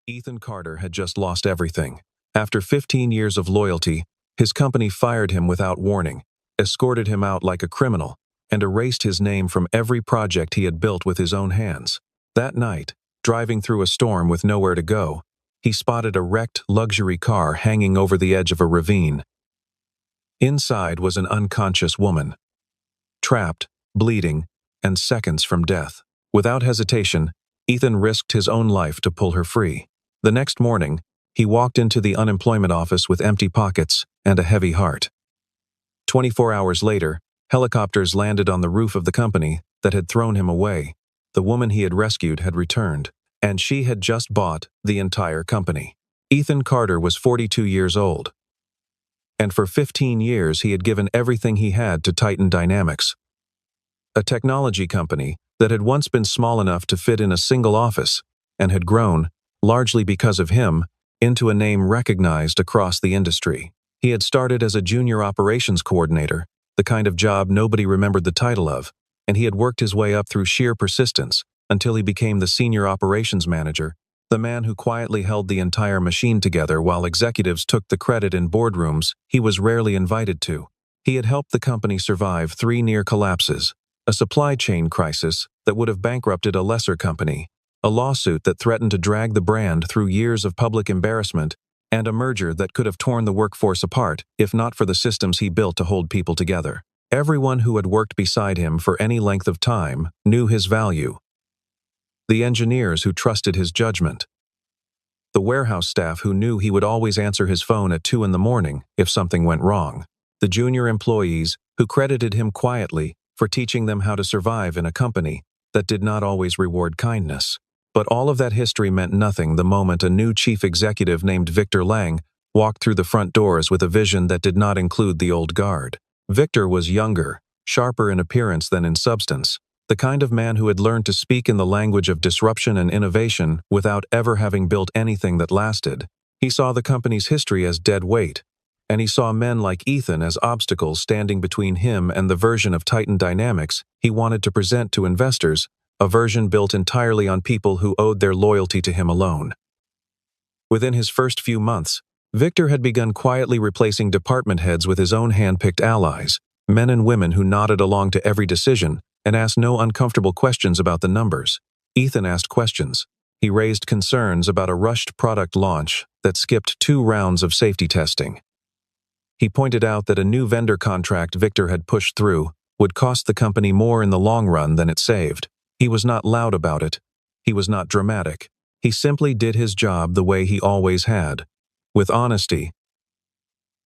Ethan Carter had just lost everything. After 15 years of loyalty, his company fired him without warning, escorted him out like a criminal, and erased his name from every project he had built with his own hands. That night, driving through a storm with nowhere to go, he spotted a wrecked luxury car hanging over the edge of a ravine. Inside was an unconscious woman, trapped, bleeding, and seconds from death. Without hesitation, Ethan risked his own life to pull her free. The next morning, he walked into the unemployment office with empty pockets and a heavy heart. 24 hours later, helicopters landed on the roof of the company that had thrown him away. The woman he had rescued had returned, and she had just bought the entire company. Ethan Carter was 42 years old, and for 15 years he had given everything he had to Titan Dynamics, a technology company that had once been small enough to fit in a single office and had grown, largely because of him, into a name recognized across the industry. He had started as a junior operations coordinator, the kind of job nobody remembered the title of, and he had worked his way up through sheer persistence until he became the senior operations manager, the man who quietly held the entire machine together while executives took the credit in boardrooms he was rarely invited to. He had helped the company survive 3 near collapses, a supply chain crisis that would have bankrupted a lesser company, a lawsuit that threatened to drag the brand through years of public embarrassment, and a merger that could have torn the workforce apart if not for the systems he built to hold people together. Everyone who had worked beside him for any length of time knew his value. The engineers who trusted his judgment. The warehouse staff who knew he would always answer his phone at 2 in the morning if something went wrong. The junior employees who credited him quietly for teaching them how to survive in a company that did not always reward kindness. But all of that history meant nothing the moment a new chief executive named Victor Lang walked through the front doors with a vision that did not include the old guard. Victor was younger, sharper in appearance than in substance, the kind of man who had learned to speak in the language of disruption and innovation without ever having built anything that lasted. He saw the company's history as dead weight, and he saw men like Ethan as obstacles standing between him and the version of Titan Dynamics he wanted to present to investors, a version built entirely on people who owed their loyalty to him alone. Within his first few months, Victor had begun quietly replacing department heads with his own hand-picked allies, men and women who nodded along to every decision and asked no uncomfortable questions about the numbers. Ethan asked questions. He raised concerns about a rushed product launch that skipped 2 rounds of safety testing. He pointed out that a new vendor contract Victor had pushed through would cost the company more in the long run than it saved. He was not loud about it. He was not dramatic. He simply did his job the way he always had, with honesty.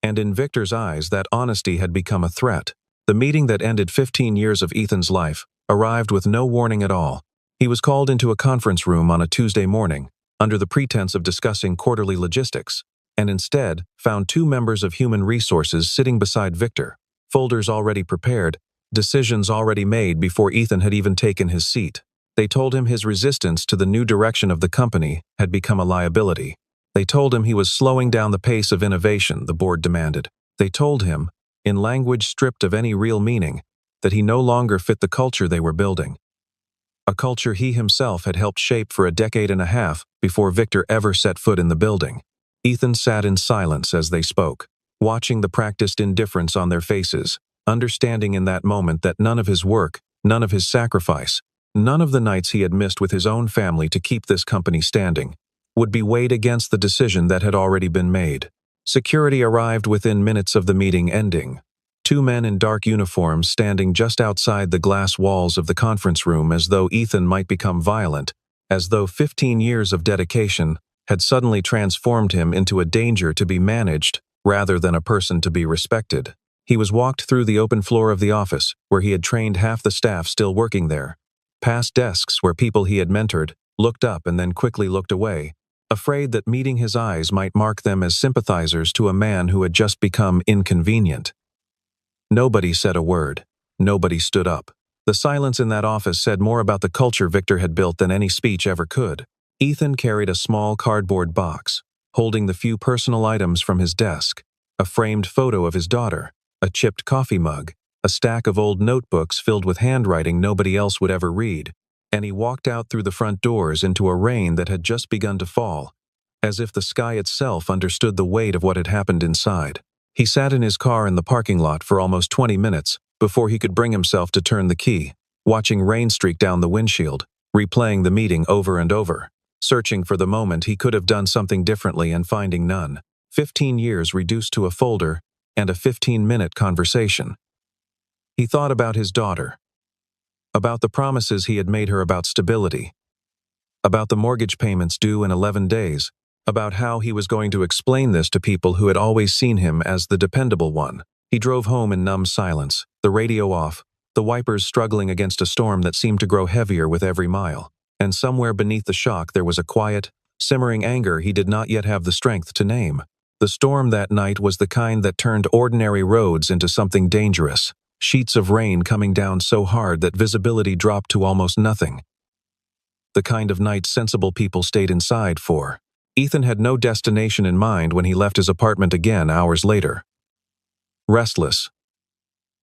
And in Victor's eyes, that honesty had become a threat. The meeting that ended 15 years of Ethan's life arrived with no warning at all. He was called into a conference room on a Tuesday morning, under the pretense of discussing quarterly logistics, and instead found 2 members of human resources sitting beside Victor, folders already prepared, decisions already made before Ethan had even taken his seat. They told him his resistance to the new direction of the company had become a liability. They told him he was slowing down the pace of innovation the board demanded. They told him, in language stripped of any real meaning, that he no longer fit the culture they were building. A culture he himself had helped shape for a decade and a half before Victor ever set foot in the building. Ethan sat in silence as they spoke, watching the practiced indifference on their faces, understanding in that moment that none of his work, none of his sacrifice, none of the nights he had missed with his own family to keep this company standing, would be weighed against the decision that had already been made. Security arrived within minutes of the meeting ending. 2 men in dark uniforms standing just outside the glass walls of the conference room as though Ethan might become violent, as though 15 years of dedication had suddenly transformed him into a danger to be managed rather than a person to be respected. He was walked through the open floor of the office, where he had trained half the staff still working there, past desks where people he had mentored looked up and then quickly looked away, afraid that meeting his eyes might mark them as sympathizers to a man who had just become inconvenient. Nobody said a word. Nobody stood up. The silence in that office said more about the culture Victor had built than any speech ever could. Ethan carried a small cardboard box, holding the few personal items from his desk, a framed photo of his daughter, a chipped coffee mug, a stack of old notebooks filled with handwriting nobody else would ever read, and he walked out through the front doors into a rain that had just begun to fall, as if the sky itself understood the weight of what had happened inside. He sat in his car in the parking lot for almost 20 minutes before he could bring himself to turn the key, watching rain streak down the windshield, replaying the meeting over and over, searching for the moment he could have done something differently and finding none. 15 years reduced to a folder and a 15-minute conversation. He thought about his daughter, about the promises he had made her about stability, about the mortgage payments due in 11 days, about how he was going to explain this to people who had always seen him as the dependable one. He drove home in numb silence, the radio off, the wipers struggling against a storm that seemed to grow heavier with every mile. And somewhere beneath the shock there was a quiet, simmering anger he did not yet have the strength to name. The storm that night was the kind that turned ordinary roads into something dangerous, sheets of rain coming down so hard that visibility dropped to almost nothing. The kind of night sensible people stayed inside for. Ethan had no destination in mind when he left his apartment again hours later. Restless,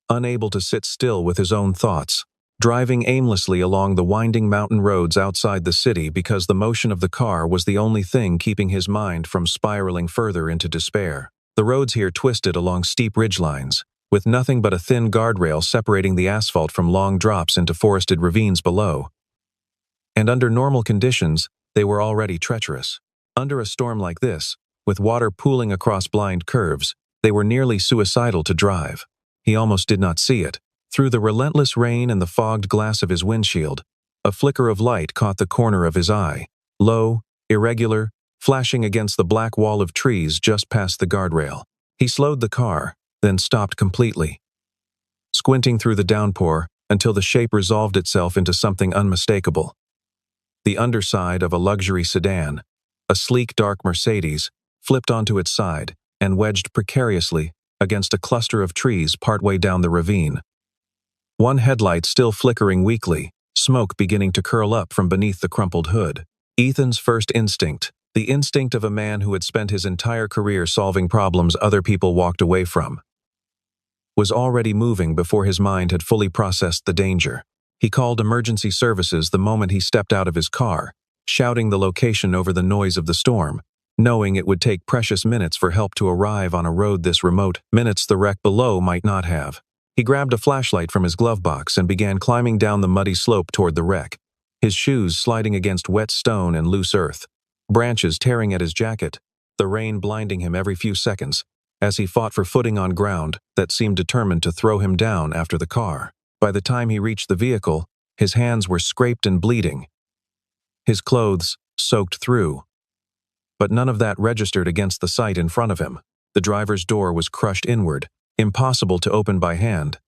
unable to sit still with his own thoughts, driving aimlessly along the winding mountain roads outside the city because the motion of the car was the only thing keeping his mind from spiraling further into despair. The roads here twisted along steep ridgelines, with nothing but a thin guardrail separating the asphalt from long drops into forested ravines below. And under normal conditions, they were already treacherous. Under a storm like this, with water pooling across blind curves, they were nearly suicidal to drive. He almost did not see it. Through the relentless rain and the fogged glass of his windshield, a flicker of light caught the corner of his eye, low, irregular, flashing against the black wall of trees just past the guardrail. He slowed the car, then stopped completely, squinting through the downpour until the shape resolved itself into something unmistakable. The underside of a luxury sedan, a sleek dark Mercedes, flipped onto its side and wedged precariously against a cluster of trees partway down the ravine. One headlight still flickering weakly, smoke beginning to curl up from beneath the crumpled hood. Ethan's first instinct, the instinct of a man who had spent his entire career solving problems other people walked away from, was already moving before his mind had fully processed the danger. He called emergency services the moment he stepped out of his car, shouting the location over the noise of the storm, knowing it would take precious minutes for help to arrive on a road this remote, minutes the wreck below might not have. He grabbed a flashlight from his glove box and began climbing down the muddy slope toward the wreck, his shoes sliding against wet stone and loose earth, branches tearing at his jacket, the rain blinding him every few seconds, as he fought for footing on ground that seemed determined to throw him down after the car. By the time he reached the vehicle, his hands were scraped and bleeding, his clothes soaked through. But none of that registered against the sight in front of him. The driver's door was crushed inward, impossible to open by hand.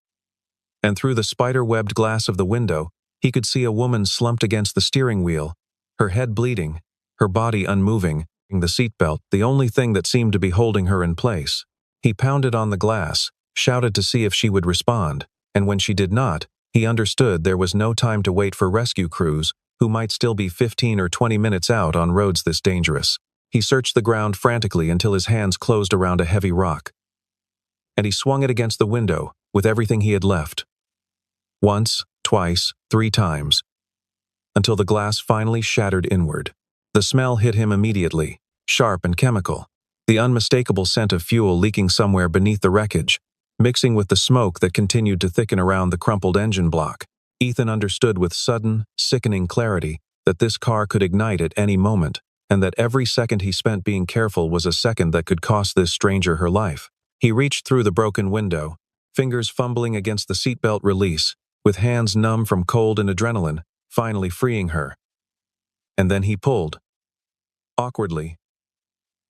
And through the spider-webbed glass of the window, he could see a woman slumped against the steering wheel, her head bleeding, her body unmoving, the seatbelt the only thing that seemed to be holding her in place. He pounded on the glass, shouted to see if she would respond, and when she did not, he understood there was no time to wait for rescue crews, who might still be 15 or 20 minutes out on roads this dangerous. He searched the ground frantically until his hands closed around a heavy rock. And he swung it against the window with everything he had left. Once, twice, 3 times, until the glass finally shattered inward. The smell hit him immediately, sharp and chemical, the unmistakable scent of fuel leaking somewhere beneath the wreckage, mixing with the smoke that continued to thicken around the crumpled engine block. Ethan understood with sudden, sickening clarity that this car could ignite at any moment, and that every second he spent being careful was a second that could cost this stranger her life. He reached through the broken window, fingers fumbling against the seatbelt release, with hands numb from cold and adrenaline, finally freeing her. And then he pulled. Awkwardly,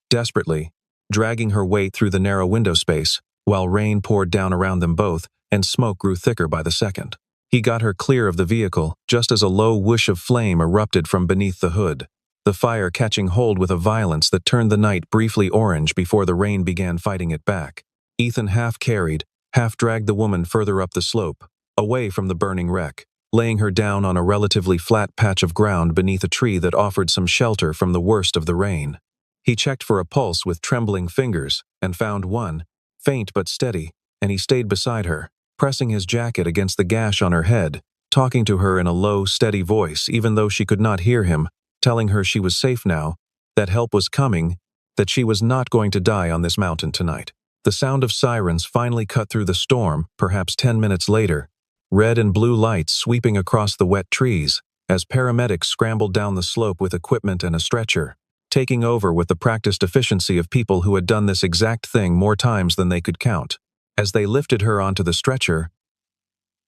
desperately, dragging her weight through the narrow window space, while rain poured down around them both and smoke grew thicker by the second. He got her clear of the vehicle just as a low whoosh of flame erupted from beneath the hood, the fire catching hold with a violence that turned the night briefly orange before the rain began fighting it back. Ethan half-carried, half-dragged the woman further up the slope, away from the burning wreck, laying her down on a relatively flat patch of ground beneath a tree that offered some shelter from the worst of the rain. He checked for a pulse with trembling fingers and found one, faint but steady, and he stayed beside her, pressing his jacket against the gash on her head, talking to her in a low, steady voice even though she could not hear him, telling her she was safe now, that help was coming, that she was not going to die on this mountain tonight. The sound of sirens finally cut through the storm, perhaps 10 minutes later, red and blue lights sweeping across the wet trees, as paramedics scrambled down the slope with equipment and a stretcher, taking over with the practiced efficiency of people who had done this exact thing more times than they could count. As they lifted her onto the stretcher,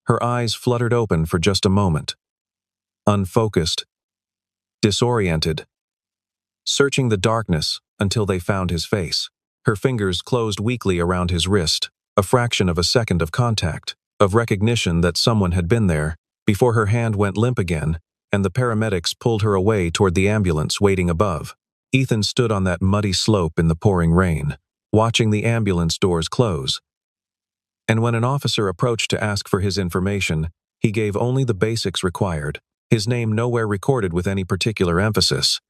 her eyes fluttered open for just a moment. Unfocused, disoriented, searching the darkness until they found his face. Her fingers closed weakly around his wrist, a fraction of a second of contact, of recognition that someone had been there, before her hand went limp again, and the paramedics pulled her away toward the ambulance waiting above. Ethan stood on that muddy slope in the pouring rain, watching the ambulance doors close. And when an officer approached to ask for his information, he gave only the basics required, his name nowhere recorded with any particular emphasis.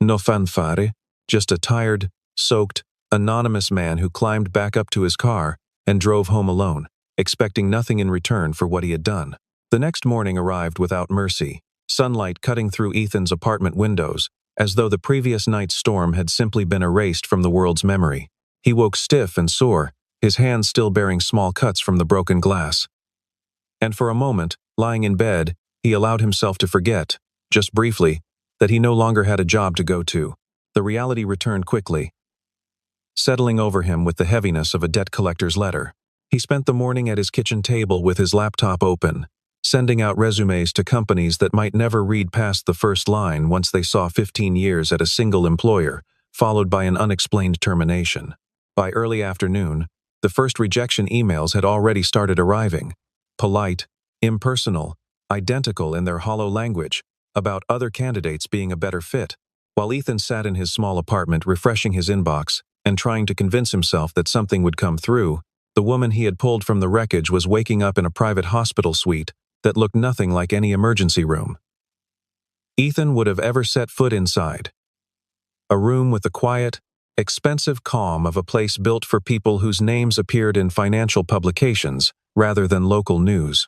No fanfare, just a tired, soaked, anonymous man who climbed back up to his car and drove home alone, expecting nothing in return for what he had done. The next morning arrived without mercy, sunlight cutting through Ethan's apartment windows, as though the previous night's storm had simply been erased from the world's memory. He woke stiff and sore, his hands still bearing small cuts from the broken glass. And for a moment, lying in bed, he allowed himself to forget, just briefly, that he no longer had a job to go to. The reality returned quickly, settling over him with the heaviness of a debt collector's letter. He spent the morning at his kitchen table with his laptop open, sending out resumes to companies that might never read past the first line once they saw 15 years at a single employer, followed by an unexplained termination. By early afternoon, the first rejection emails had already started arriving, polite, impersonal, identical in their hollow language, about other candidates being a better fit. While Ethan sat in his small apartment refreshing his inbox and trying to convince himself that something would come through, the woman he had pulled from the wreckage was waking up in a private hospital suite that looked nothing like any emergency room Ethan would have ever set foot inside. A room with the quiet, expensive calm of a place built for people whose names appeared in financial publications rather than local news.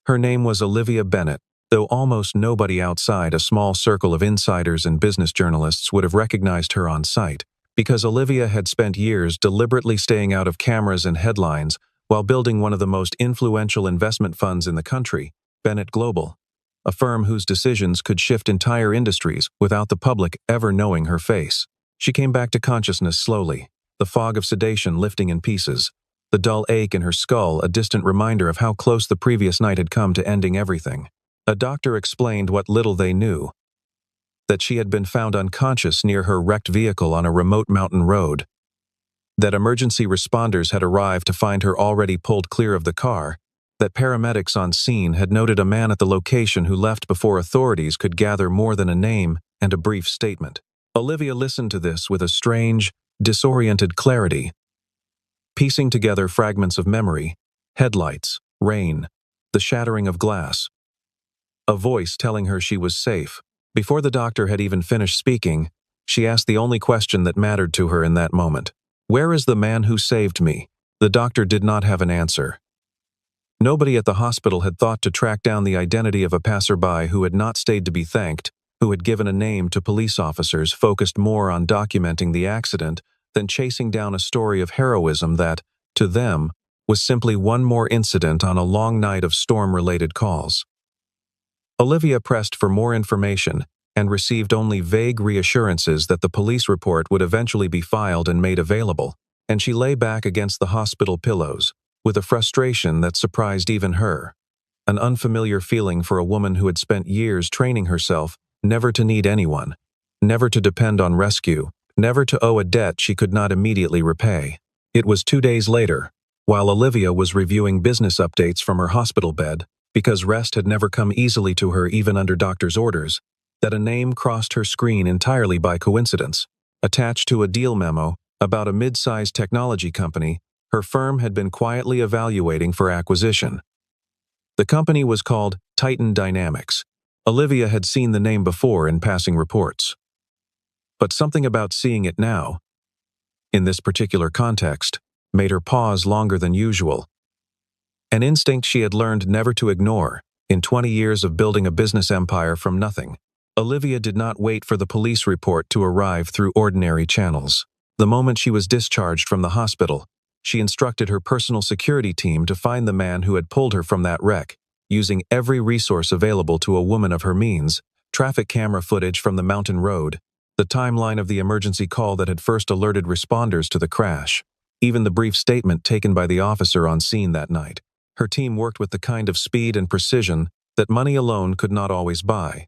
Her name was Olivia Bennett, though almost nobody outside a small circle of insiders and business journalists would have recognized her on sight, because Olivia had spent years deliberately staying out of cameras and headlines while building one of the most influential investment funds in the country, Bennett Global, a firm whose decisions could shift entire industries without the public ever knowing her face. She came back to consciousness slowly, the fog of sedation lifting in pieces, the dull ache in her skull a distant reminder of how close the previous night had come to ending everything. A doctor explained what little they knew, that she had been found unconscious near her wrecked vehicle on a remote mountain road, that emergency responders had arrived to find her already pulled clear of the car, that paramedics on scene had noted a man at the location who left before authorities could gather more than a name and a brief statement. Olivia listened to this with a strange, disoriented clarity, piecing together fragments of memory, headlights, rain, the shattering of glass, a voice telling her she was safe. Before the doctor had even finished speaking, she asked the only question that mattered to her in that moment. "Where is the man who saved me?" The doctor did not have an answer. Nobody at the hospital had thought to track down the identity of a passerby who had not stayed to be thanked, who had given a name to police officers focused more on documenting the accident than chasing down a story of heroism that, to them, was simply one more incident on a long night of storm-related calls. Olivia pressed for more information and received only vague reassurances that the police report would eventually be filed and made available, and she lay back against the hospital pillows, with a frustration that surprised even her, an unfamiliar feeling for a woman who had spent years training herself never to need anyone, never to depend on rescue, never to owe a debt she could not immediately repay. It was 2 days later, while Olivia was reviewing business updates from her hospital bed, because rest had never come easily to her even under doctor's orders, that a name crossed her screen entirely by coincidence. Attached to a deal memo about a mid-sized technology company her firm had been quietly evaluating for acquisition. The company was called Titan Dynamics. Olivia had seen the name before in passing reports. But something about seeing it now, in this particular context, made her pause longer than usual. An instinct she had learned never to ignore in 20 years of building a business empire from nothing. Olivia did not wait for the police report to arrive through ordinary channels. The moment she was discharged from the hospital, she instructed her personal security team to find the man who had pulled her from that wreck, using every resource available to a woman of her means: traffic camera footage from the mountain road, the timeline of the emergency call that had first alerted responders to the crash, even the brief statement taken by the officer on scene that night. Her team worked with the kind of speed and precision that money alone could not always buy.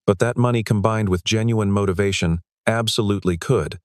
But that money combined with genuine motivation absolutely could.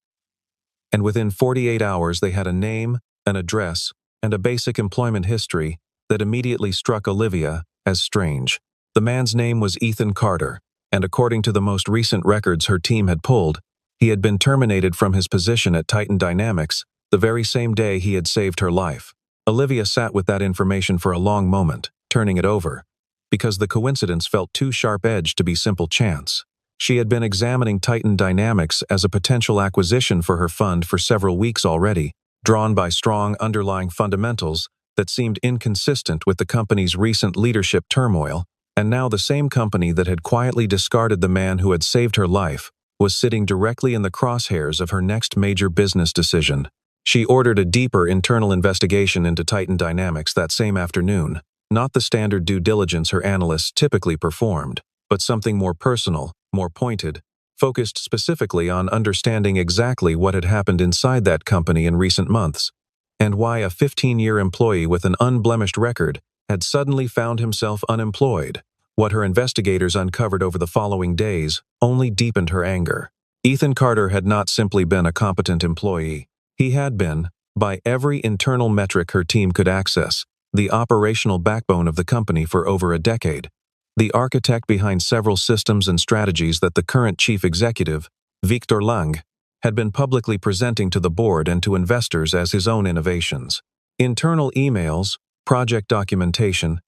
And within 48 hours they had a name, an address, and a basic employment history that immediately struck Olivia as strange. The man's name was Ethan Carter, and according to the most recent records her team had pulled, he had been terminated from his position at Titan Dynamics the very same day he had saved her life. Olivia sat with that information for a long moment, turning it over, because the coincidence felt too sharp-edged to be simple chance. She had been examining Titan Dynamics as a potential acquisition for her fund for several weeks already, drawn by strong underlying fundamentals that seemed inconsistent with the company's recent leadership turmoil, and now the same company that had quietly discarded the man who had saved her life was sitting directly in the crosshairs of her next major business decision. She ordered a deeper internal investigation into Titan Dynamics that same afternoon, not the standard due diligence her analysts typically performed, but something more personal, more pointed, focused specifically on understanding exactly what had happened inside that company in recent months, and why a 15-year employee with an unblemished record had suddenly found himself unemployed. What her investigators uncovered over the following days only deepened her anger. Ethan Carter had not simply been a competent employee. He had been, by every internal metric her team could access, the operational backbone of the company for over a decade. The architect behind several systems and strategies that the current chief executive, Victor Lang, had been publicly presenting to the board and to investors as his own innovations. Internal emails, project documentation,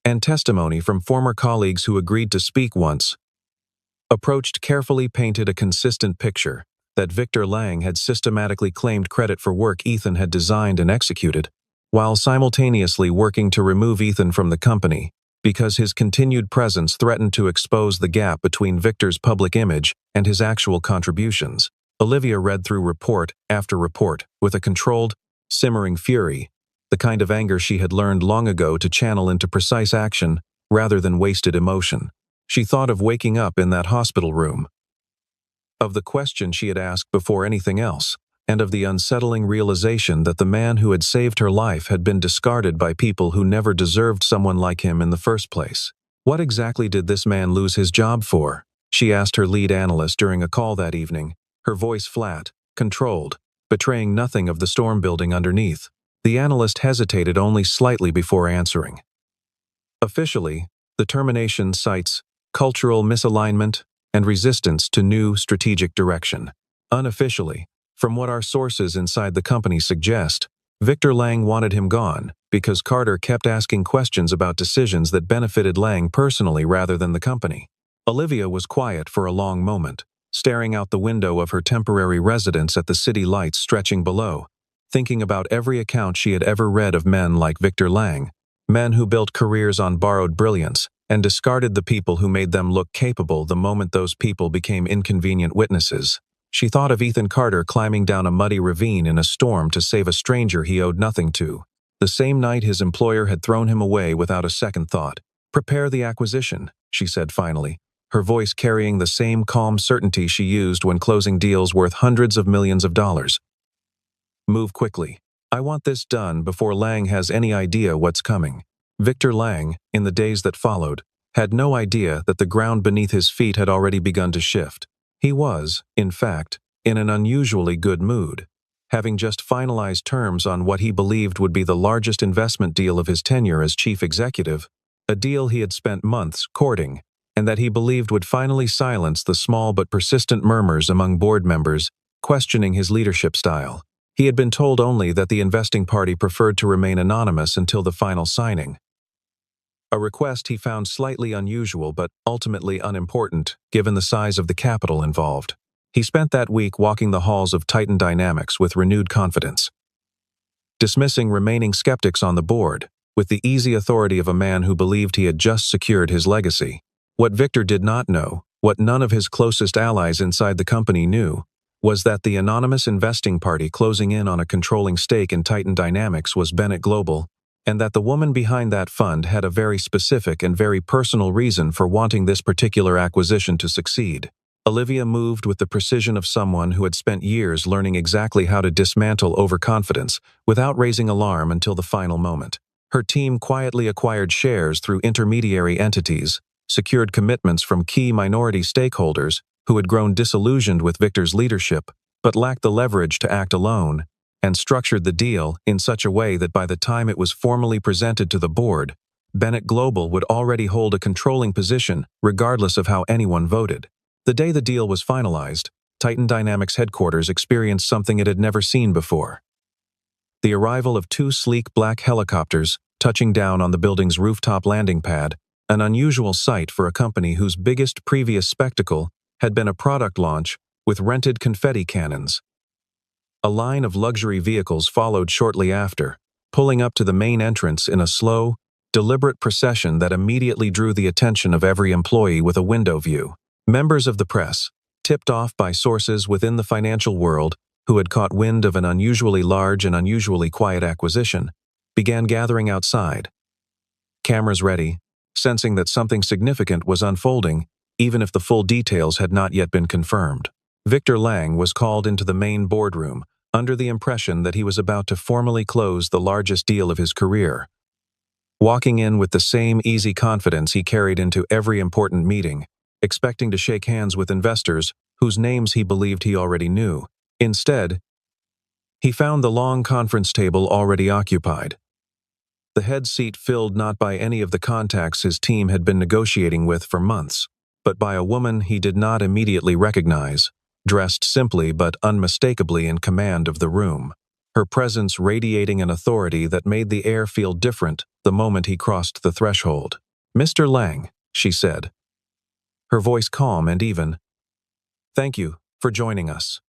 and testimony from former colleagues who agreed to speak once approached carefully painted a consistent picture that Victor Lang had systematically claimed credit for work Ethan had designed and executed, while simultaneously working to remove Ethan from the company because his continued presence threatened to expose the gap between Victor's public image and his actual contributions. Olivia read through report after report with a controlled, simmering fury, the kind of anger she had learned long ago to channel into precise action rather than wasted emotion. She thought of waking up in that hospital room, of the question she had asked before anything else, and of the unsettling realization that the man who had saved her life had been discarded by people who never deserved someone like him in the first place. What exactly did this man lose his job for? She asked her lead analyst during a call that evening, her voice flat, controlled, betraying nothing of the storm building underneath. The analyst hesitated only slightly before answering. Officially, the termination cites cultural misalignment and resistance to new strategic direction. Unofficially, from what our sources inside the company suggest, Victor Lang wanted him gone because Carter kept asking questions about decisions that benefited Lang personally rather than the company. Olivia was quiet for a long moment, staring out the window of her temporary residence at the city lights stretching below, thinking about every account she had ever read of men like Victor Lang, men who built careers on borrowed brilliance and discarded the people who made them look capable the moment those people became inconvenient witnesses. She thought of Ethan Carter climbing down a muddy ravine in a storm to save a stranger he owed nothing to, the same night his employer had thrown him away without a second thought. "Prepare the acquisition," she said finally, her voice carrying the same calm certainty she used when closing deals worth hundreds of millions of dollars. "Move quickly. I want this done before Lang has any idea what's coming." Victor Lang, in the days that followed, had no idea that the ground beneath his feet had already begun to shift. He was, in fact, in an unusually good mood, having just finalized terms on what he believed would be the largest investment deal of his tenure as chief executive, a deal he had spent months courting, and that he believed would finally silence the small but persistent murmurs among board members questioning his leadership style. He had been told only that the investing party preferred to remain anonymous until the final signing, a request he found slightly unusual but ultimately unimportant given the size of the capital involved. He spent that week walking the halls of Titan Dynamics with renewed confidence, dismissing remaining skeptics on the board with the easy authority of a man who believed he had just secured his legacy. What Victor did not know, what none of his closest allies inside the company knew, was that the anonymous investing party closing in on a controlling stake in Titan Dynamics was Bennett Global, and that the woman behind that fund had a very specific and very personal reason for wanting this particular acquisition to succeed. Olivia moved with the precision of someone who had spent years learning exactly how to dismantle overconfidence without raising alarm until the final moment. Her team quietly acquired shares through intermediary entities, secured commitments from key minority stakeholders who had grown disillusioned with Victor's leadership but lacked the leverage to act alone, and structured the deal in such a way that by the time it was formally presented to the board, Bennett Global would already hold a controlling position regardless of how anyone voted. The day the deal was finalized, Titan Dynamics headquarters experienced something it had never seen before. The arrival of 2 sleek black helicopters touching down on the building's rooftop landing pad, an unusual sight for a company whose biggest previous spectacle had been a product launch with rented confetti cannons. A line of luxury vehicles followed shortly after, pulling up to the main entrance in a slow, deliberate procession that immediately drew the attention of every employee with a window view. Members of the press, tipped off by sources within the financial world who had caught wind of an unusually large and unusually quiet acquisition, began gathering outside. Cameras ready, sensing that something significant was unfolding, even if the full details had not yet been confirmed. Victor Lang was called into the main boardroom, under the impression that he was about to formally close the largest deal of his career. Walking in with the same easy confidence he carried into every important meeting, expecting to shake hands with investors whose names he believed he already knew. Instead, he found the long conference table already occupied. The head seat filled not by any of the contacts his team had been negotiating with for months, but by a woman he did not immediately recognize, dressed simply but unmistakably in command of the room, her presence radiating an authority that made the air feel different the moment he crossed the threshold. "Mr. Lang," she said, her voice calm and even. "Thank you for joining us.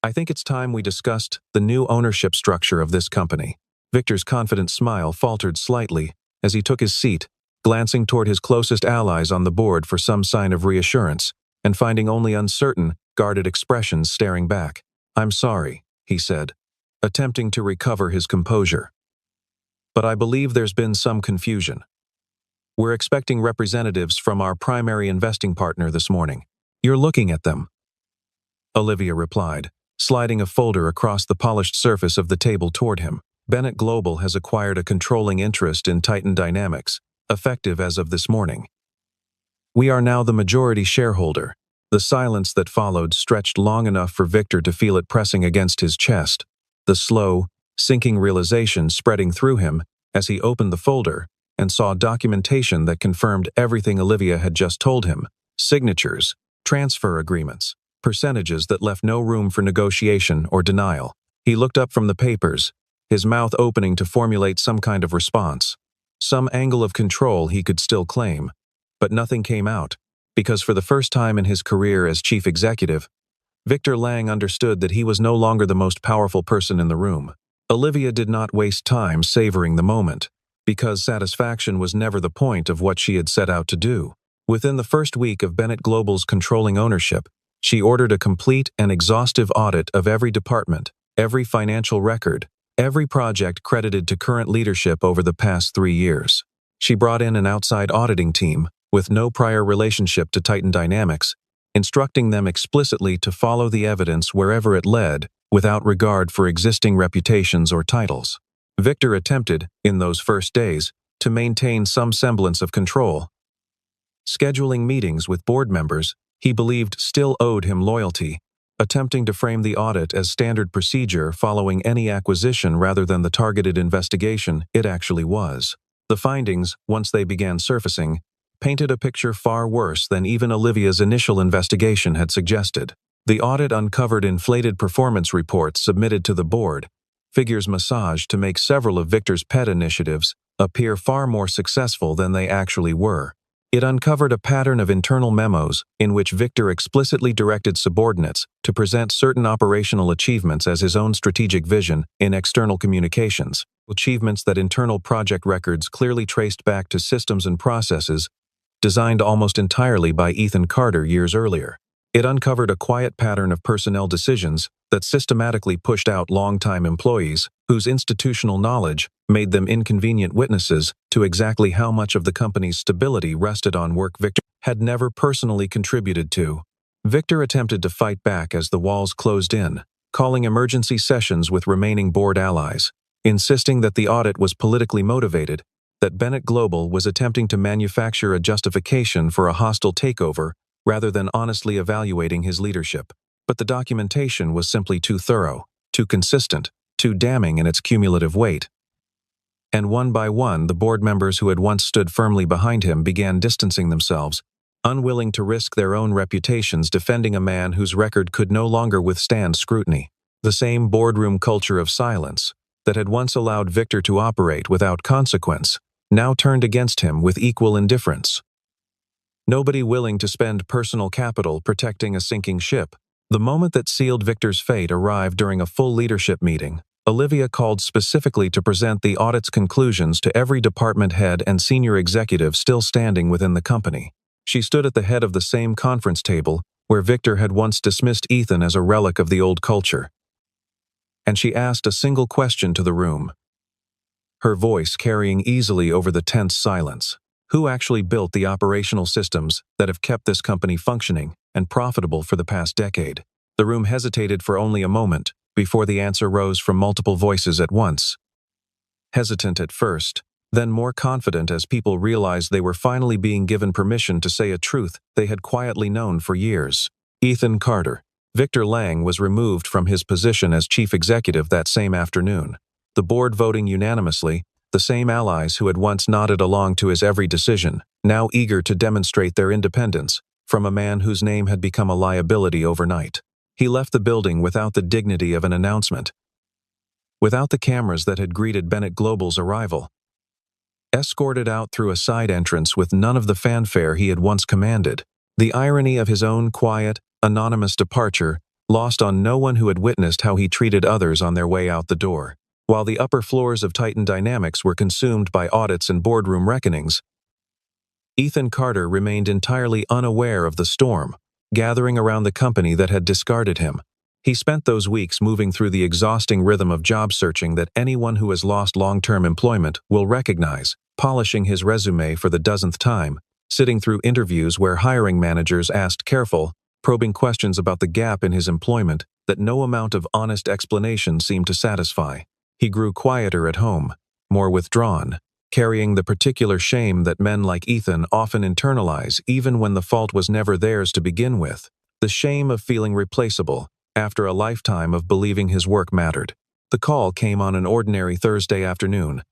I think it's time we discussed the new ownership structure of this company." Victor's confident smile faltered slightly as he took his seat, glancing toward his closest allies on the board for some sign of reassurance, and finding only uncertain, guarded expressions staring back. "I'm sorry," he said, attempting to recover his composure. "But I believe there's been some confusion. We're expecting representatives from our primary investing partner this morning. You're looking at them," Olivia replied, sliding a folder across the polished surface of the table toward him. "Bennett Global has acquired a controlling interest in Titan Dynamics, effective as of this morning. We are now the majority shareholder." The silence that followed stretched long enough for Victor to feel it pressing against his chest, the slow, sinking realization spreading through him as he opened the folder and saw documentation that confirmed everything Olivia had just told him: signatures, transfer agreements, percentages that left no room for negotiation or denial. He looked up from the papers, his mouth opening to formulate some kind of response. Some angle of control he could still claim, but nothing came out, because for the first time in his career as chief executive, Victor Lang understood that he was no longer the most powerful person in the room. Olivia did not waste time savoring the moment, because satisfaction was never the point of what she had set out to do. Within the first week of Bennett Global's controlling ownership, she ordered a complete and exhaustive audit of every department, every financial record, every project credited to current leadership over the past 3 years. She brought in an outside auditing team with no prior relationship to Titan Dynamics, instructing them explicitly to follow the evidence wherever it led, without regard for existing reputations or titles. Victor attempted, in those first days, to maintain some semblance of control. Scheduling meetings with board members he believed still owed him loyalty, attempting to frame the audit as standard procedure following any acquisition rather than the targeted investigation it actually was. The findings, once they began surfacing, painted a picture far worse than even Olivia's initial investigation had suggested. The audit uncovered inflated performance reports submitted to the board, figures massaged to make several of Victor's pet initiatives appear far more successful than they actually were. It uncovered a pattern of internal memos in which Victor explicitly directed subordinates to present certain operational achievements as his own strategic vision in external communications, achievements that internal project records clearly traced back to systems and processes designed almost entirely by Ethan Carter years earlier. It uncovered a quiet pattern of personnel decisions that systematically pushed out long-time employees whose institutional knowledge made them inconvenient witnesses to exactly how much of the company's stability rested on work Victor had never personally contributed to. Victor attempted to fight back as the walls closed in, calling emergency sessions with remaining board allies, insisting that the audit was politically motivated, that Bennett Global was attempting to manufacture a justification for a hostile takeover rather than honestly evaluating his leadership. But the documentation was simply too thorough, too consistent, too damning in its cumulative weight. And one by one, the board members who had once stood firmly behind him began distancing themselves, unwilling to risk their own reputations defending a man whose record could no longer withstand scrutiny. The same boardroom culture of silence that had once allowed Victor to operate without consequence now turned against him with equal indifference. Nobody willing to spend personal capital protecting a sinking ship. The moment that sealed Victor's fate arrived during a full leadership meeting. Olivia called specifically to present the audit's conclusions to every department head and senior executive still standing within the company. She stood at the head of the same conference table where Victor had once dismissed Ethan as a relic of the old culture. And she asked a single question to the room, her voice carrying easily over the tense silence. Who actually built the operational systems that have kept this company functioning and profitable for the past decade? The room hesitated for only a moment before the answer rose from multiple voices at once. Hesitant at first, then more confident as people realized they were finally being given permission to say a truth they had quietly known for years. Ethan Carter. Victor Lang was removed from his position as chief executive that same afternoon, the board voting unanimously. The same allies who had once nodded along to his every decision, now eager to demonstrate their independence from a man whose name had become a liability overnight. He left the building without the dignity of an announcement, without the cameras that had greeted Bennett Global's arrival, escorted out through a side entrance with none of the fanfare he had once commanded. The irony of his own quiet, anonymous departure lost on no one who had witnessed how he treated others on their way out the door. While the upper floors of Titan Dynamics were consumed by audits and boardroom reckonings, Ethan Carter remained entirely unaware of the storm gathering around the company that had discarded him. He spent those weeks moving through the exhausting rhythm of job searching that anyone who has lost long-term employment will recognize, polishing his resume for the dozenth time, sitting through interviews where hiring managers asked careful, probing questions about the gap in his employment that no amount of honest explanation seemed to satisfy. He grew quieter at home, more withdrawn, carrying the particular shame that men like Ethan often internalize even when the fault was never theirs to begin with, the shame of feeling replaceable after a lifetime of believing his work mattered. The call came on an ordinary Thursday afternoon,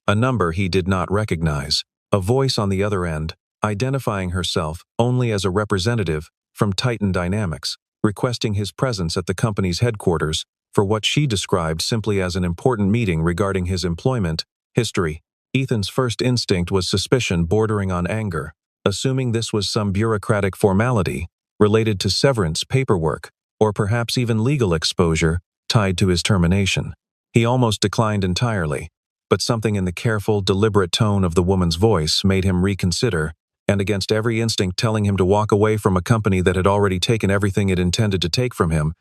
a number he did not recognize, a voice on the other end, identifying herself only as a representative from Titan Dynamics, requesting his presence at the company's headquarters for what she described simply as an important meeting regarding his employment history. Ethan's first instinct was suspicion bordering on anger, assuming this was some bureaucratic formality related to severance paperwork or perhaps even legal exposure tied to his termination. He almost declined entirely, but something in the careful, deliberate tone of the woman's voice made him reconsider, and against every instinct telling him to walk away from a company that had already taken everything it intended to take from him,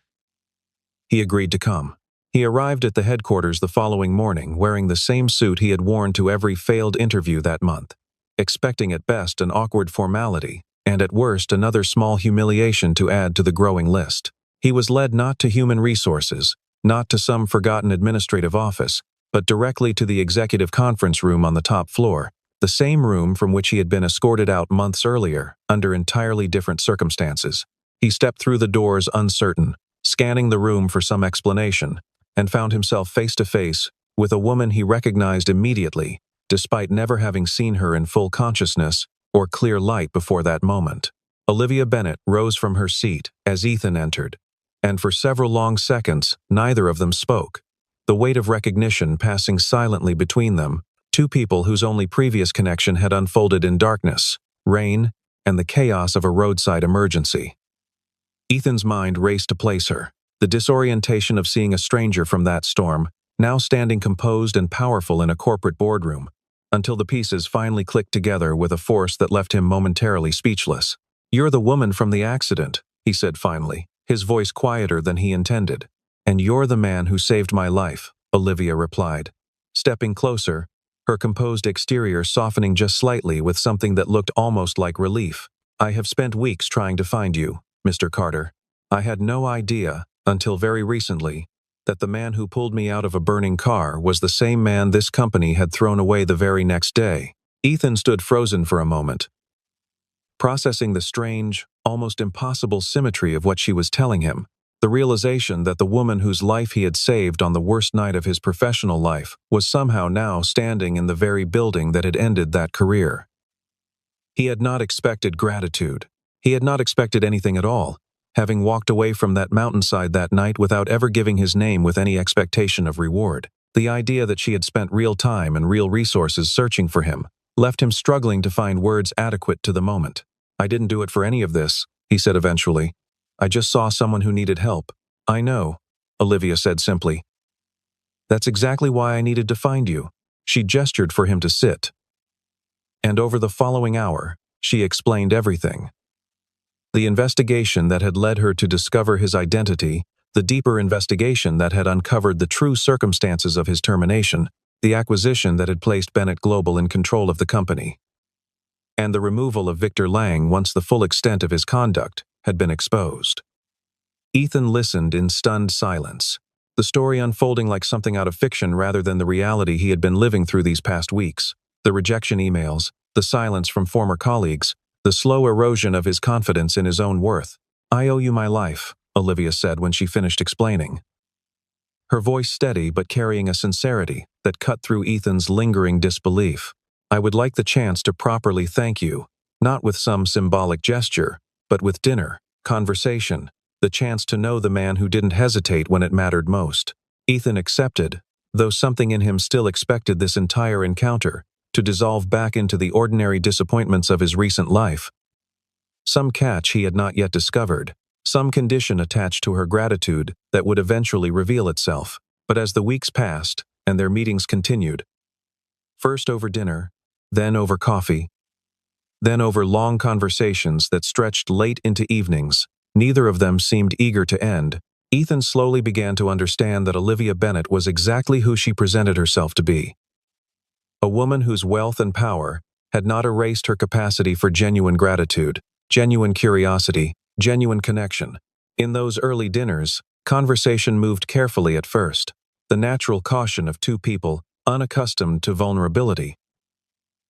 he agreed to come. He arrived at the headquarters the following morning wearing the same suit he had worn to every failed interview that month, expecting at best an awkward formality, and at worst another small humiliation to add to the growing list. He was led not to human resources, not to some forgotten administrative office, but directly to the executive conference room on the top floor, the same room from which he had been escorted out months earlier, under entirely different circumstances. He stepped through the doors uncertain, scanning the room for some explanation, and found himself face to face with a woman he recognized immediately, despite never having seen her in full consciousness or clear light before that moment. Olivia Bennett rose from her seat as Ethan entered, and for several long seconds neither of them spoke, the weight of recognition passing silently between them, two people whose only previous connection had unfolded in darkness, rain, and the chaos of a roadside emergency. Ethan's mind raced to place her, the disorientation of seeing a stranger from that storm, now standing composed and powerful in a corporate boardroom, until the pieces finally clicked together with a force that left him momentarily speechless. "You're the woman from the accident," he said finally, his voice quieter than he intended. "And you're the man who saved my life," Olivia replied, stepping closer, her composed exterior softening just slightly with something that looked almost like relief. "I have spent weeks trying to find you, Mr. Carter. I had no idea, until very recently, that the man who pulled me out of a burning car was the same man this company had thrown away the very next day." Ethan stood frozen for a moment, processing the strange, almost impossible symmetry of what she was telling him. The realization that the woman whose life he had saved on the worst night of his professional life was somehow now standing in the very building that had ended that career. He had not expected gratitude. He had not expected anything at all, having walked away from that mountainside that night without ever giving his name with any expectation of reward. The idea that she had spent real time and real resources searching for him left him struggling to find words adequate to the moment. "I didn't do it for any of this," he said eventually. "I just saw someone who needed help." "I know," Olivia said simply. "That's exactly why I needed to find you." She gestured for him to sit. And over the following hour, she explained everything. The investigation that had led her to discover his identity, the deeper investigation that had uncovered the true circumstances of his termination, the acquisition that had placed Bennett Global in control of the company, and the removal of Victor Lang once the full extent of his conduct had been exposed. Ethan listened in stunned silence, the story unfolding like something out of fiction rather than the reality he had been living through these past weeks. The rejection emails, the silence from former colleagues, the slow erosion of his confidence in his own worth. "I owe you my life," Olivia said when she finished explaining, her voice steady but carrying a sincerity that cut through Ethan's lingering disbelief. "I would like the chance to properly thank you, not with some symbolic gesture, but with dinner, conversation, the chance to know the man who didn't hesitate when it mattered most." Ethan accepted, though something in him still expected this entire encounter to dissolve back into the ordinary disappointments of his recent life. Some catch he had not yet discovered, some condition attached to her gratitude that would eventually reveal itself. But as the weeks passed, and their meetings continued, first over dinner, then over coffee, then over long conversations that stretched late into evenings, neither of them seemed eager to end. Ethan slowly began to understand that Olivia Bennett was exactly who she presented herself to be. A woman whose wealth and power had not erased her capacity for genuine gratitude, genuine curiosity, genuine connection. In those early dinners, conversation moved carefully at first, the natural caution of two people unaccustomed to vulnerability.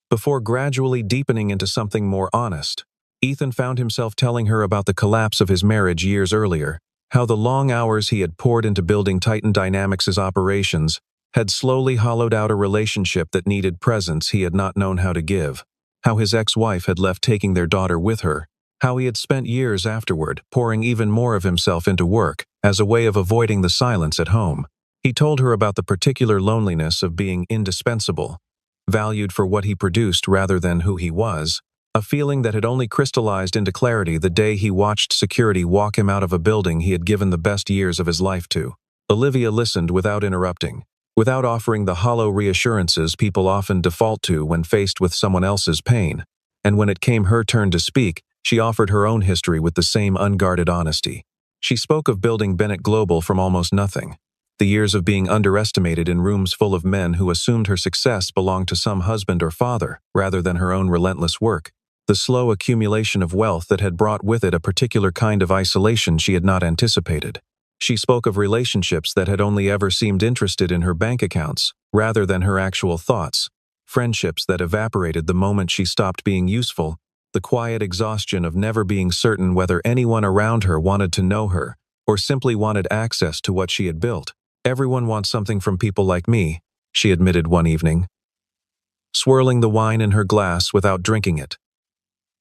Before gradually deepening into something more honest, Ethan found himself telling her about the collapse of his marriage years earlier, how the long hours he had poured into building Titan Dynamics' operations had slowly hollowed out a relationship that needed presence he had not known how to give, how his ex-wife had left taking their daughter with her, how he had spent years afterward pouring even more of himself into work as a way of avoiding the silence at home. He told her about the particular loneliness of being indispensable, valued for what he produced rather than who he was, a feeling that had only crystallized into clarity the day he watched security walk him out of a building he had given the best years of his life to. Olivia listened without interrupting, without offering the hollow reassurances people often default to when faced with someone else's pain, and when it came her turn to speak, she offered her own history with the same unguarded honesty. She spoke of building Bennett Global from almost nothing, the years of being underestimated in rooms full of men who assumed her success belonged to some husband or father rather than her own relentless work, the slow accumulation of wealth that had brought with it a particular kind of isolation she had not anticipated. She spoke of relationships that had only ever seemed interested in her bank accounts, rather than her actual thoughts, friendships that evaporated the moment she stopped being useful, the quiet exhaustion of never being certain whether anyone around her wanted to know her, or simply wanted access to what she had built. "Everyone wants something from people like me," she admitted one evening, swirling the wine in her glass without drinking it.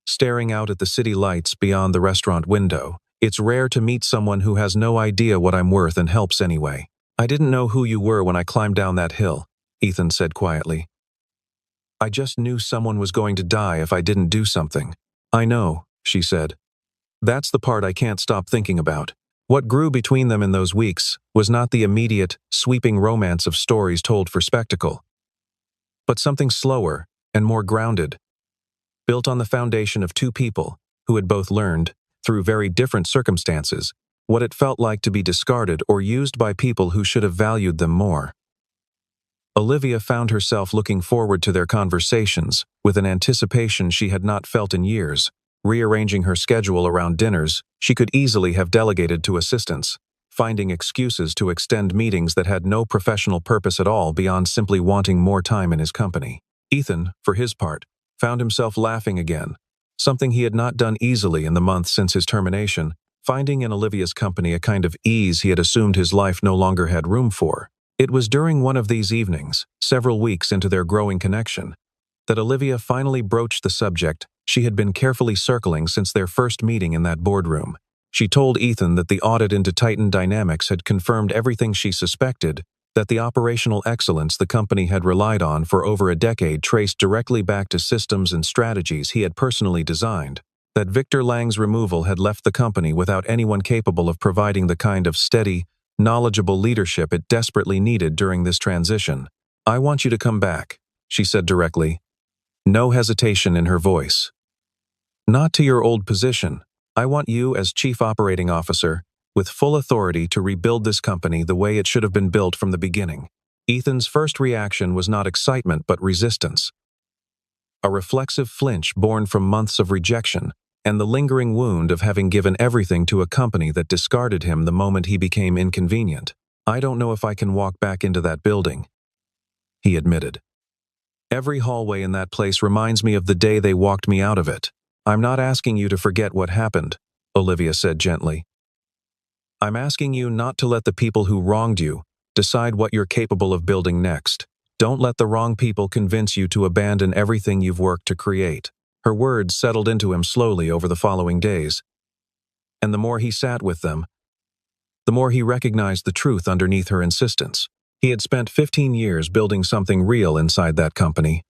Staring out at the city lights beyond the restaurant window, "It's rare to meet someone who has no idea what I'm worth and helps anyway." "I didn't know who you were when I climbed down that hill," Ethan said quietly. "I just knew someone was going to die if I didn't do something." "I know," she said. "That's the part I can't stop thinking about." What grew between them in those weeks was not the immediate, sweeping romance of stories told for spectacle. but something slower and more grounded, built on the foundation of two people who had both learned, through very different circumstances, what it felt like to be discarded or used by people who should have valued them more. Olivia found herself looking forward to their conversations with an anticipation she had not felt in years. Rearranging her schedule around dinners she could easily have delegated to assistants, finding excuses to extend meetings that had no professional purpose at all beyond simply wanting more time in his company. Ethan, for his part, found himself laughing again, something he had not done easily in the months since his termination, finding in Olivia's company a kind of ease he had assumed his life no longer had room for. It was during one of these evenings, several weeks into their growing connection, that Olivia finally broached the subject she had been carefully circling since their first meeting in that boardroom. She told Ethan that the audit into Titan Dynamics had confirmed everything she suspected, that the operational excellence the company had relied on for over a decade traced directly back to systems and strategies he had personally designed, that Victor Lang's removal had left the company without anyone capable of providing the kind of steady, knowledgeable leadership it desperately needed during this transition. "I want you to come back," she said directly, no hesitation in her voice. "Not to your old position. I want you as Chief Operating Officer, with full authority to rebuild this company the way it should have been built from the beginning." Ethan's first reaction was not excitement but resistance, a reflexive flinch born from months of rejection and the lingering wound of having given everything to a company that discarded him the moment he became inconvenient. "I don't know if I can walk back into that building," he admitted. "Every hallway in that place reminds me of the day they walked me out of it." "I'm not asking you to forget what happened," Olivia said gently. "I'm asking you not to let the people who wronged you decide what you're capable of building next. Don't let the wrong people convince you to abandon everything you've worked to create." Her words settled into him slowly over the following days, and the more he sat with them, the more he recognized the truth underneath her insistence. He had spent 15 years building something real inside that company.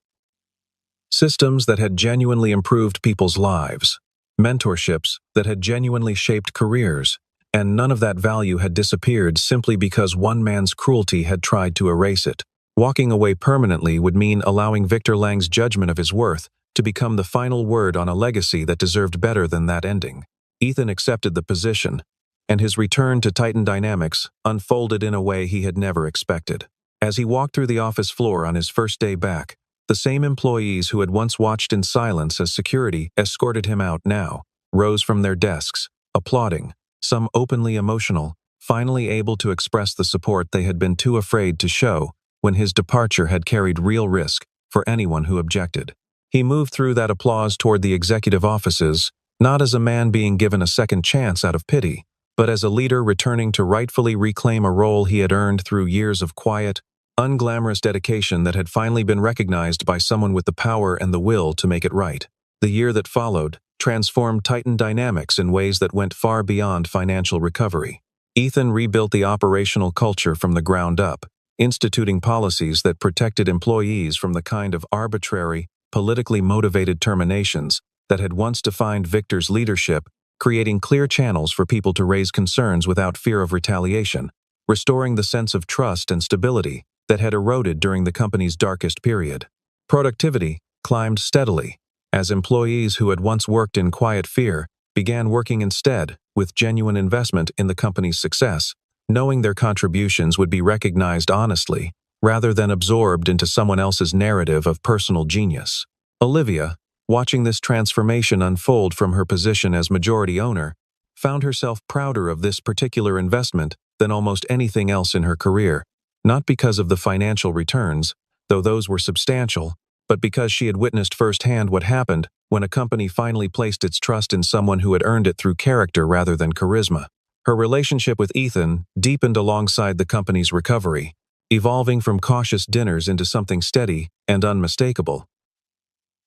Systems that had genuinely improved people's lives, mentorships that had genuinely shaped careers, and none of that value had disappeared simply because one man's cruelty had tried to erase it. Walking away permanently would mean allowing Victor Lang's judgment of his worth to become the final word on a legacy that deserved better than that ending. Ethan accepted the position, and his return to Titan Dynamics unfolded in a way he had never expected. As he walked through the office floor on his first day back, the same employees who had once watched in silence as security escorted him out now rose from their desks, applauding, some openly emotional, finally able to express the support they had been too afraid to show when his departure had carried real risk for anyone who objected. He moved through that applause toward the executive offices, not as a man being given a second chance out of pity, but as a leader returning to rightfully reclaim a role he had earned through years of quiet, unglamorous dedication that had finally been recognized by someone with the power and the will to make it right. The year that followed transformed Titan Dynamics in ways that went far beyond financial recovery. Ethan rebuilt the operational culture from the ground up, instituting policies that protected employees from the kind of arbitrary, politically motivated terminations that had once defined Victor's leadership, creating clear channels for people to raise concerns without fear of retaliation, restoring the sense of trust and stability that had eroded during the company's darkest period. Productivity climbed steadily, as employees who had once worked in quiet fear began working instead with genuine investment in the company's success, knowing their contributions would be recognized honestly, rather than absorbed into someone else's narrative of personal genius. Olivia, watching this transformation unfold from her position as majority owner, found herself prouder of this particular investment than almost anything else in her career, not because of the financial returns, though those were substantial, but because she had witnessed firsthand what happened when a company finally placed its trust in someone who had earned it through character rather than charisma. Her relationship with Ethan deepened alongside the company's recovery, evolving from cautious dinners into something steady and unmistakable.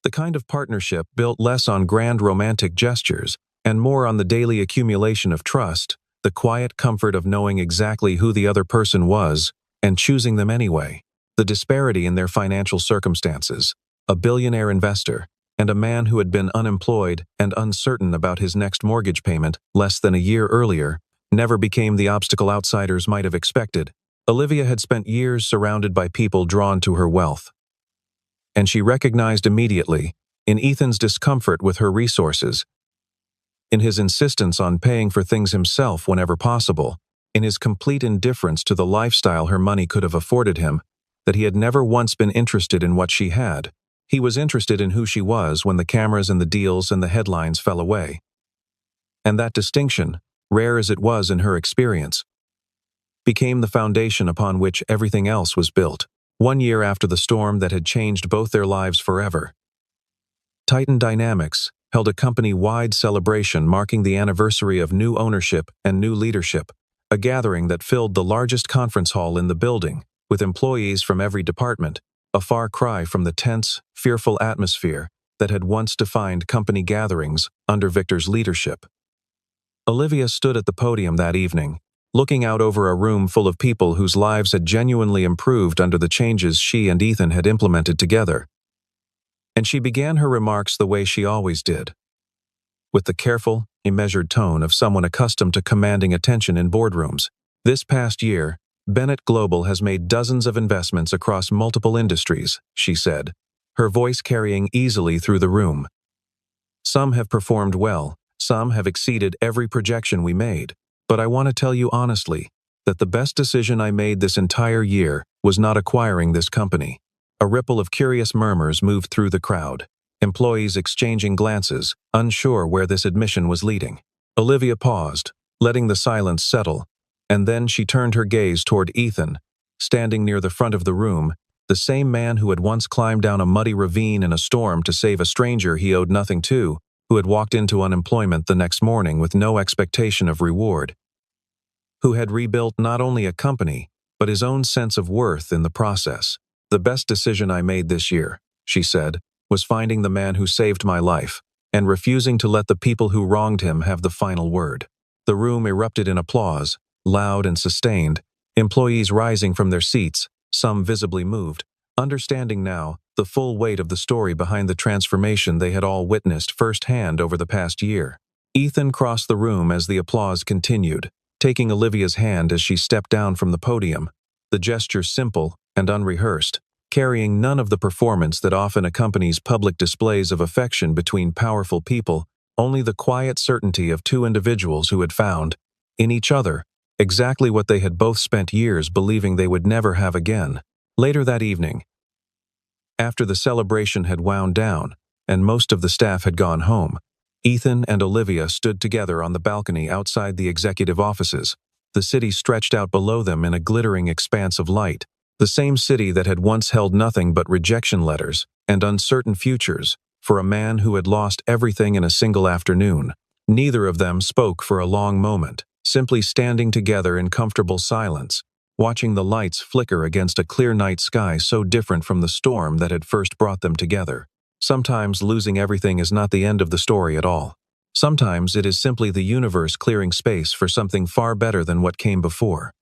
The kind of partnership built less on grand romantic gestures and more on the daily accumulation of trust, the quiet comfort of knowing exactly who the other person was and choosing them anyway. The disparity in their financial circumstances, a billionaire investor and a man who had been unemployed and uncertain about his next mortgage payment less than a year earlier, never became the obstacle outsiders might have expected. Olivia had spent years surrounded by people drawn to her wealth, and she recognized immediately, in Ethan's discomfort with her resources, in his insistence on paying for things himself whenever possible, in his complete indifference to the lifestyle her money could have afforded him, that he had never once been interested in what she had. He was interested in who she was when the cameras and the deals and the headlines fell away. And that distinction, rare as it was in her experience, became the foundation upon which everything else was built. 1 year after the storm that had changed both their lives forever, Titan Dynamics held a company-wide celebration marking the anniversary of new ownership and new leadership, a gathering that filled the largest conference hall in the building, with employees from every department, a far cry from the tense, fearful atmosphere that had once defined company gatherings under Victor's leadership. Olivia stood at the podium that evening, looking out over a room full of people whose lives had genuinely improved under the changes she and Ethan had implemented together. And she began her remarks the way she always did, with the careful, measured tone of someone accustomed to commanding attention in boardrooms. This past year, Bennett Global has made dozens of investments across multiple industries, she said, her voice carrying easily through the room. Some have performed well, some have exceeded every projection we made, but I want to tell you honestly that the best decision I made this entire year was not acquiring this company. A ripple of curious murmurs moved through the crowd, employees exchanging glances, unsure where this admission was leading. Olivia paused, letting the silence settle, and then she turned her gaze toward Ethan, standing near the front of the room, the same man who had once climbed down a muddy ravine in a storm to save a stranger he owed nothing to, who had walked into unemployment the next morning with no expectation of reward, who had rebuilt not only a company, but his own sense of worth in the process. The best decision I made this year, she said, was finding the man who saved my life, and refusing to let the people who wronged him have the final word. The room erupted in applause, loud and sustained, employees rising from their seats, some visibly moved, understanding now the full weight of the story behind the transformation they had all witnessed firsthand over the past year. Ethan crossed the room as the applause continued, taking Olivia's hand as she stepped down from the podium, the gesture simple and unrehearsed, carrying none of the performance that often accompanies public displays of affection between powerful people, only the quiet certainty of two individuals who had found, in each other, exactly what they had both spent years believing they would never have again. Later that evening, after the celebration had wound down and most of the staff had gone home, Ethan and Olivia stood together on the balcony outside the executive offices. The city stretched out below them in a glittering expanse of light, the same city that had once held nothing but rejection letters and uncertain futures for a man who had lost everything in a single afternoon. Neither of them spoke for a long moment, simply standing together in comfortable silence, watching the lights flicker against a clear night sky so different from the storm that had first brought them together. Sometimes losing everything is not the end of the story at all. Sometimes it is simply the universe clearing space for something far better than what came before.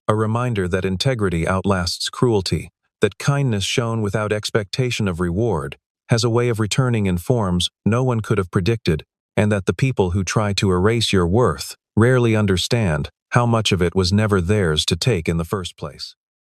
A reminder that integrity outlasts cruelty, that kindness shown without expectation of reward has a way of returning in forms no one could have predicted, and that the people who try to erase your worth rarely understand how much of it was never theirs to take in the first place.